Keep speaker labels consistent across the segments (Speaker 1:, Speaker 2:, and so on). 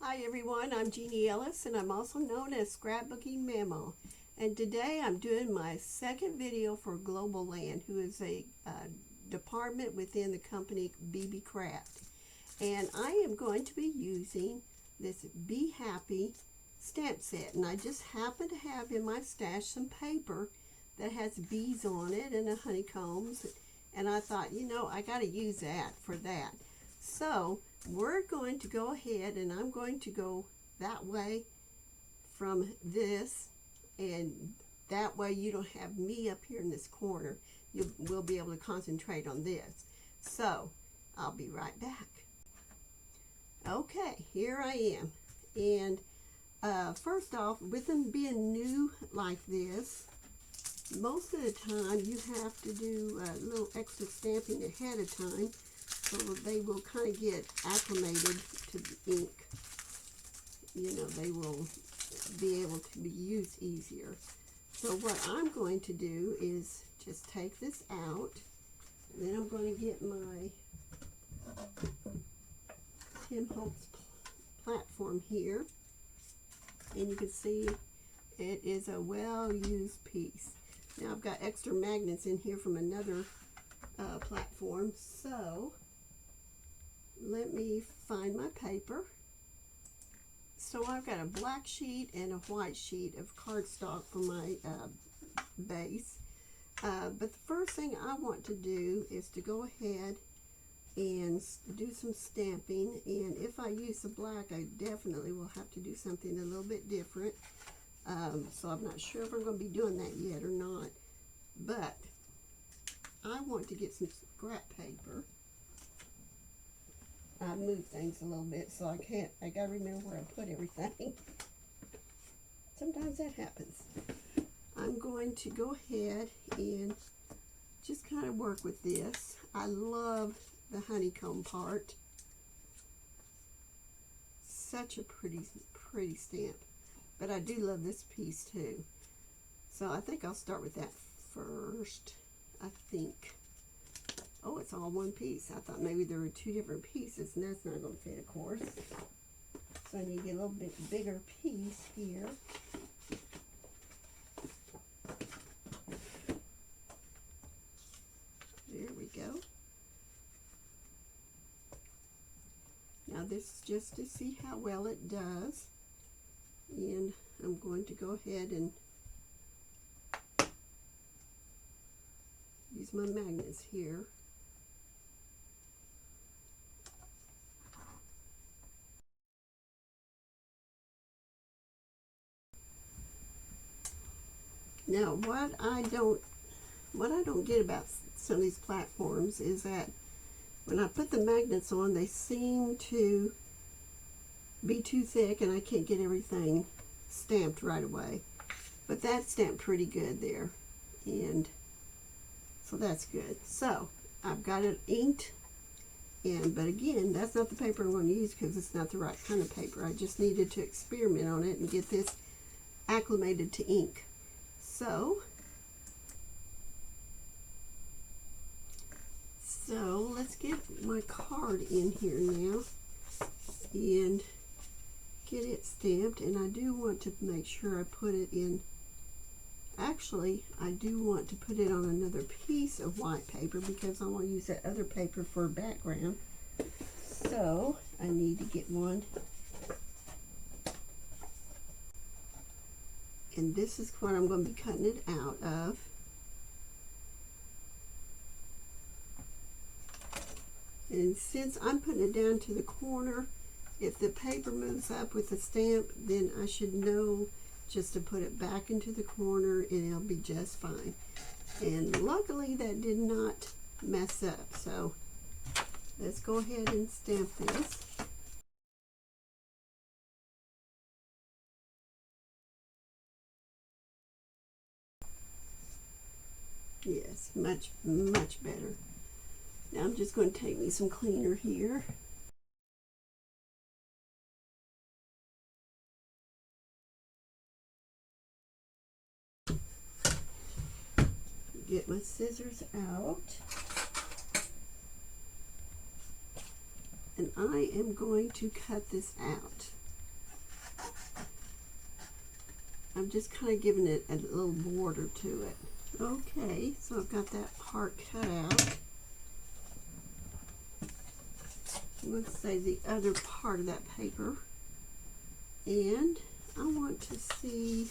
Speaker 1: Hi everyone, I'm Jeannie Ellis and I'm also known as Scrapbooking Memo. And today I'm doing my second video for Globleland, who is a department within the company Beebeecraft. And I am going to be using this Be Happy stamp set. And I just happen to have in my stash some paper that has bees on it and a honeycombs. And I thought, you know, I got to use that for that. So we're going to go ahead and I'm going to go that way from this, and that way you don't have me up here in this corner. You will be able to concentrate on this. So I'll be right back. Okay, here I am. And first off, with them being new like this, most of the time you have to do a little extra stamping ahead of time, so they will kind of get acclimated to the ink. You know, they will be able to be used easier. So what I'm going to do is just take this out, and then I'm going to get my Tim Holtz platform here, and you can see it is a well-used piece. Now I've got extra magnets in here from another platform, so let me find my paper. So I've got a black sheet and a white sheet of cardstock for my base. But the first thing I want to do is to go ahead and do some stamping. And if I use the black, I definitely will have to do something a little bit different. So I'm not sure if I'm going to be doing that yet or not. But I want to get some scrap paper. I moved things a little bit, so I gotta remember where I put everything. Sometimes that happens. I'm going to go ahead and just kind of work with this. I love the honeycomb part. Such a pretty stamp. But I do love this piece too. So I think I'll start with that first, I think. Oh, it's all one piece. I thought maybe there were two different pieces, and that's not going to fit, of course. So I need to get a little bit bigger piece here. There we go. Now this is just to see how well it does. And I'm going to go ahead and use my magnets here. Now, what I don't get about some of these platforms is that when I put the magnets on, they seem to be too thick and I can't get everything stamped right away. But that's stamped pretty good there, and so that's good. So I've got it inked, but again, that's not the paper I'm going to use because it's not the right kind of paper. I just needed to experiment on it and get this acclimated to ink. So let's get my card in here now and get it stamped. And I do want to make sure I put it in, actually I do want to put it on another piece of white paper because I want to use that other paper for a background. So I need to get one. And this is what I'm going to be cutting it out of. And since I'm putting it down to the corner, if the paper moves up with the stamp, then I should know just to put it back into the corner and it'll be just fine. And luckily that did not mess up. So let's go ahead and stamp this. Yes, much better. Now I'm just going to take me some cleaner here. Get my scissors out. And I am going to cut this out. I'm just kind of giving it a little border to it. Okay, so I've got that part cut out. Let's say the other part of that paper, and I want to see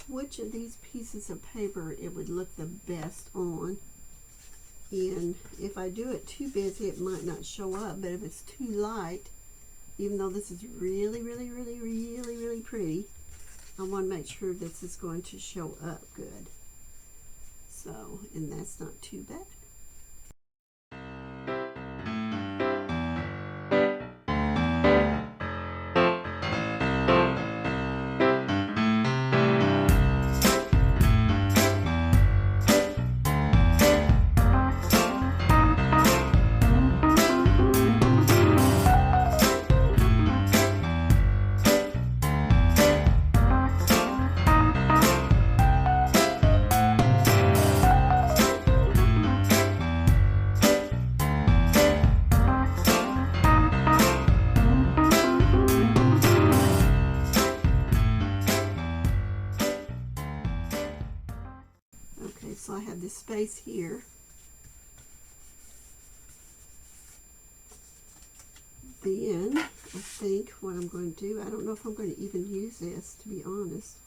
Speaker 1: which of these pieces of paper it would look the best on. And if I do it too busy, it might not show up, but if it's too light, even though this is really, really, really, really, really pretty, I want to make sure this is going to show up good. So, and that's not too bad. So I have this space here. Then I think what I'm going to do, I don't know if I'm going to even use this, to be honest.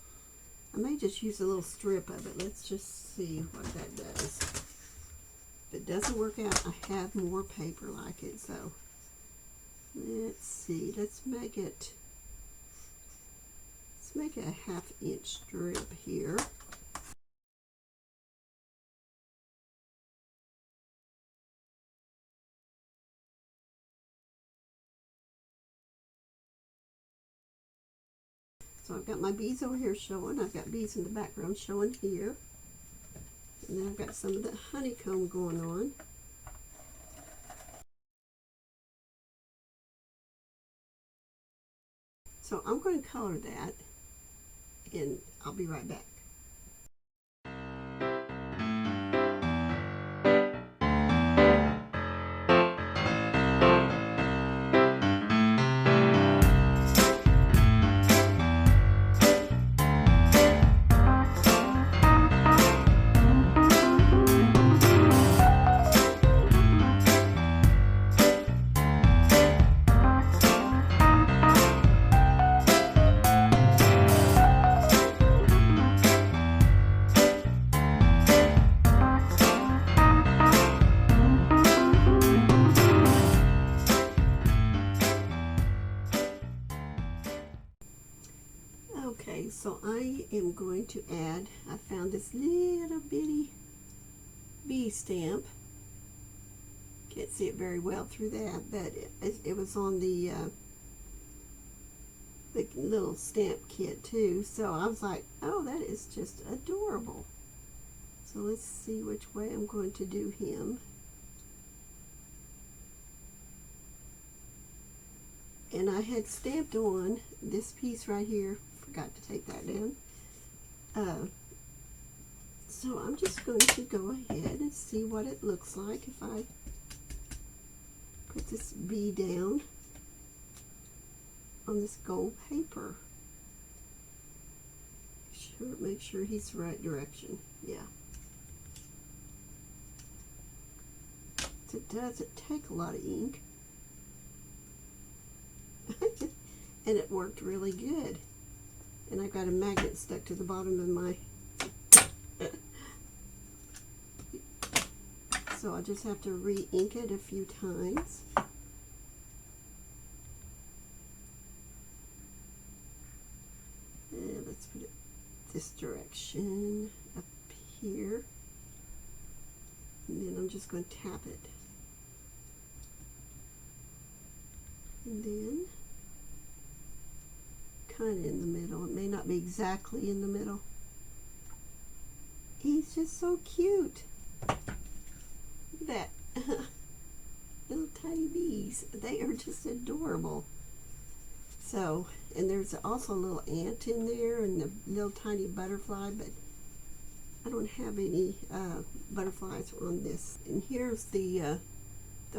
Speaker 1: I may just use a little strip of it. Let's just see what that does. If it doesn't work out, I have more paper like it. So let's see. Let's make it a 1/2 inch strip here. So I've got my bees over here showing. I've got bees in the background showing here. And then I've got some of the honeycomb going on. So I'm going to color that, and I'll be right back. Okay, so I am going to add, I found this little bitty bee stamp. Can't see it very well through that, but it was on the little stamp kit too. So I was like, oh, that is just adorable. So let's see which way I'm going to do him. And I had stamped on this piece right here. Forgot to take that down. So I'm just going to go ahead and see what it looks like if I put this bee down on this gold paper. Make sure he's the right direction. Yeah. It doesn't take a lot of ink. And it worked really good. And I got a magnet stuck to the bottom of my so I just have to re-ink it a few times. And let's put it this direction up here. And then I'm just going to tap it. And then kind of in the middle. It may not be exactly in the middle. He's just so cute. Look at that. Little tiny bees. They are just adorable. So, and there's also a little ant in there and a little tiny butterfly, but I don't have any butterflies on this. And here's the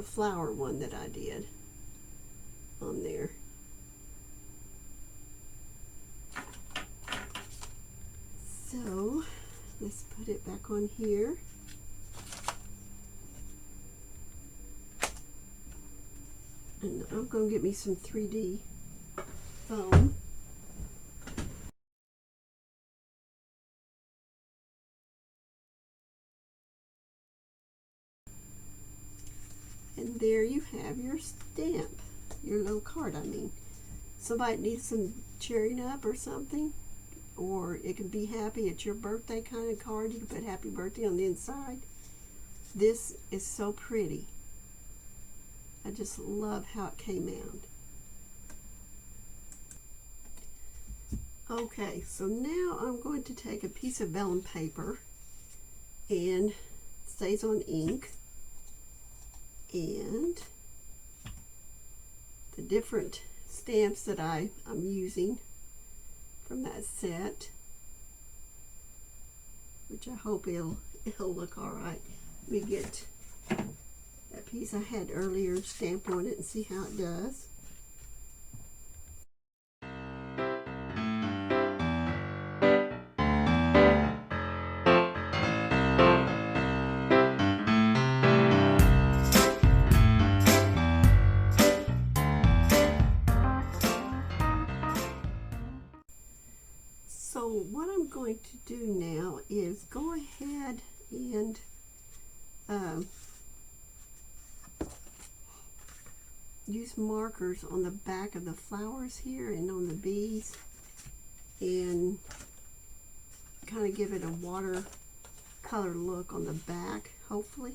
Speaker 1: flower one that I did on there. Just put it back on here. And I'm going to get me some 3D foam. And there you have your stamp, your little card, I mean. Somebody needs some cheering up or something, or it can be happy, it's your birthday kind of card. You can put happy birthday on the inside. This is so pretty. I just love how it came out. Okay, so now I'm going to take a piece of vellum paper, and it stays on ink, and the different stamps that I'm using from that set, which I hope it'll look all right. Let me get that piece I had earlier, stamp on it, and see how it does. So what I'm going to do now is go ahead and use markers on the back of the flowers here and on the bees, and kind of give it a watercolor look on the back, hopefully.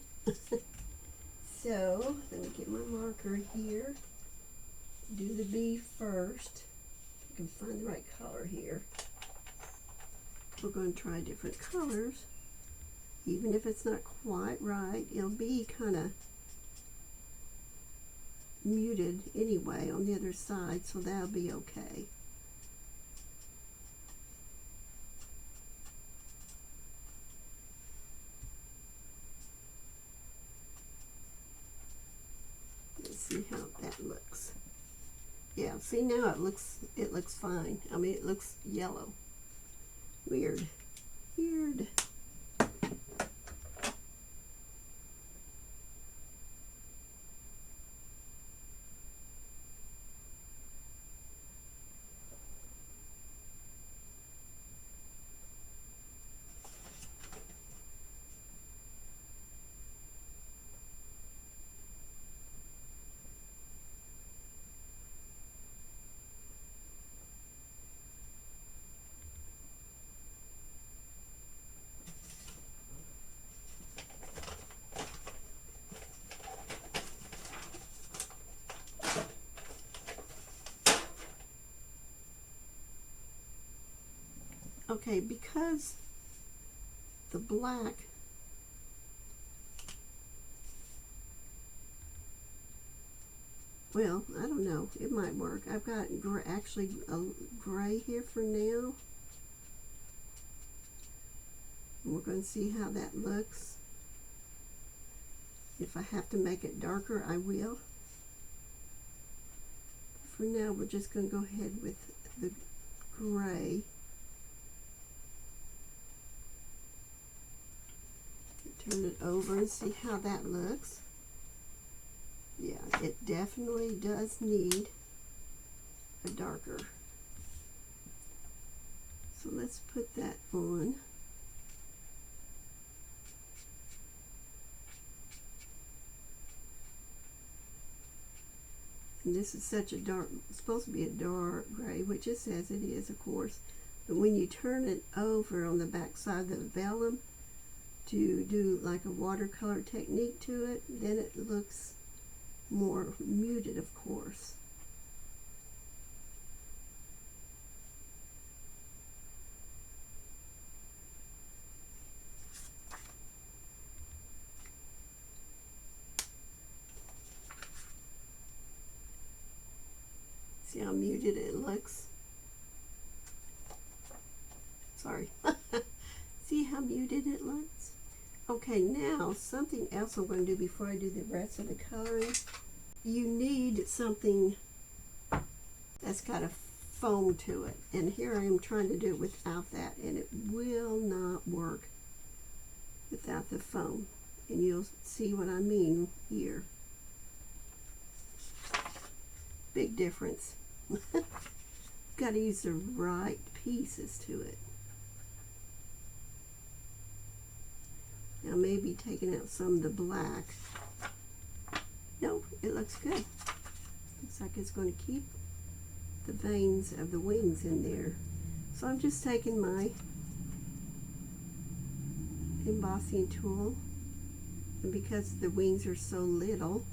Speaker 1: So let me get my marker here. Do the bee first. I can find the right color here. We're going to try different colors. Even if it's not quite right, it'll be kind of muted anyway on the other side, so that'll be okay. Let's see how that looks. Yeah, see, now it looks fine. I mean, it looks yellow. Weird. Weird. Okay, because the black well, I don't know, it might work. I've got actually a gray here for now, and we're going to see how that looks. If I have to make it darker, I will. For now, we're just going to go ahead with the gray. Turn it over and see how that looks. Yeah, it definitely does need a darker. So let's put that on. And this is such a dark, it's supposed to be a dark gray, which it says it is, of course. But when you turn it over on the back side of the vellum to do like a watercolor technique to it, then it looks more muted, of course. See how muted it looks? Sorry. See how muted it looks? Okay, now something else I'm going to do before I do the rest of the coloring. You need something that's got a foam to it. And here I am trying to do it without that, and it will not work. without the foam. And you'll see what I mean here. Big difference. Got to use the right pieces to it. Now maybe taking out some of the black. No, it looks good. Looks like it's going to keep the veins of the wings in there. So I'm just taking my embossing tool, and because the wings are so little,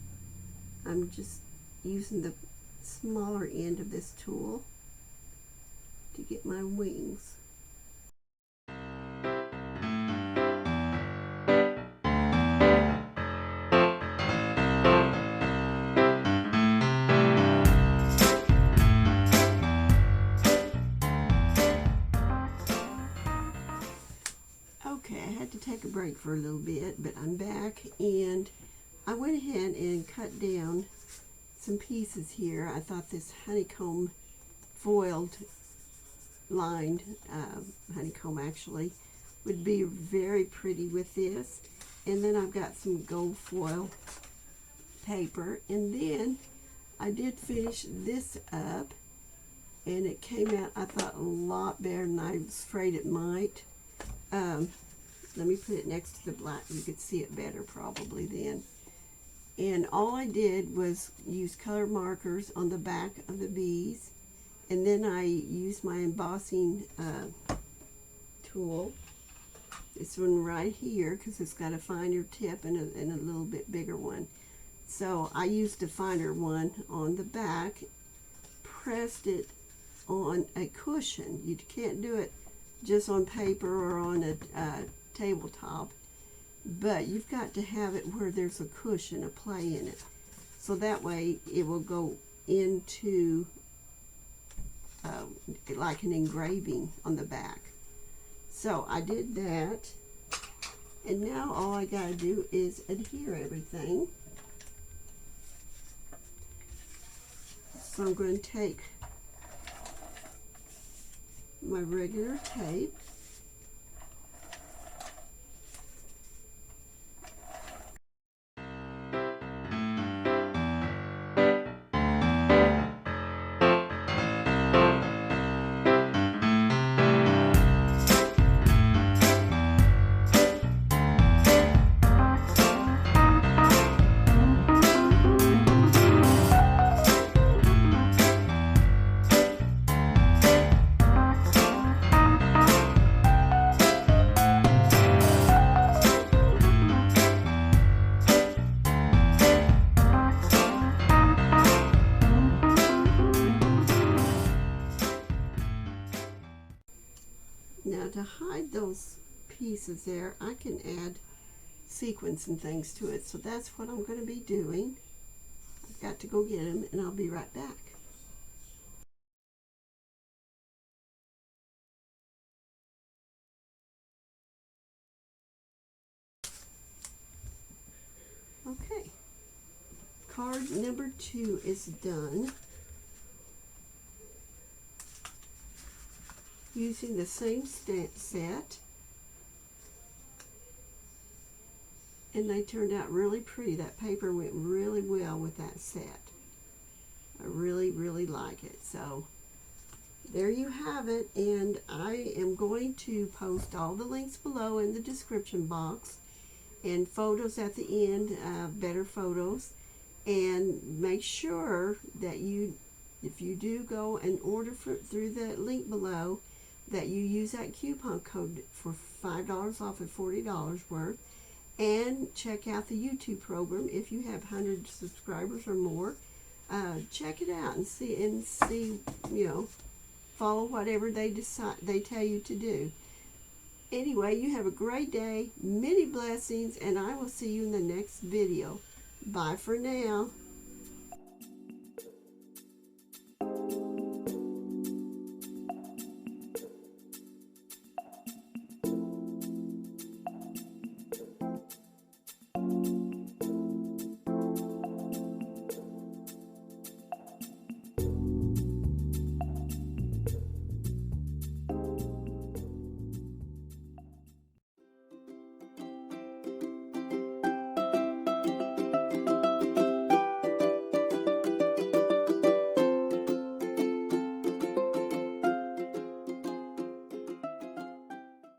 Speaker 1: I'm just using the smaller end of this tool to get my wings. Okay, I had to take a break for a little bit, but I'm back, and I went ahead and cut down some pieces here. I thought this honeycomb foiled lined honeycomb actually would be very pretty with this. And then I've got some gold foil paper, and then I did finish this up, and it came out, I thought, a lot better than I was afraid it might. Let me put it next to the black. You could see it better probably then. And all I did was use color markers on the back of the bees, and then I used my embossing tool, this one right here, because it's got a finer tip and a little bit bigger one. So I used a finer one on the back, pressed it on a cushion. You can't do it just on paper or on a tabletop, but you've got to have it where there's a cushion, a play in it, so that way it will go into like an engraving on the back. So I did that, and now all I gotta do is adhere everything. So I'm going to take my regular tape, Now to hide those pieces there, I can add sequins and things to it. So that's what I'm going to be doing. I've got to go get them, and I'll be right back. Okay, card number 2 is done. Using the same set, and they turned out really pretty. That paper went really well with that set. I really like it. So there you have it, and I am going to post all the links below in the description box, and photos at the end, better photos. And make sure that if you do go and order through the link below, that you use that coupon code for $5 off of $40 worth, and check out the YouTube program. If you have 100 subscribers or more, check it out and see, you know, follow whatever they tell you to do. Anyway, you have a great day, many blessings, and I will see you in the next video. Bye for now.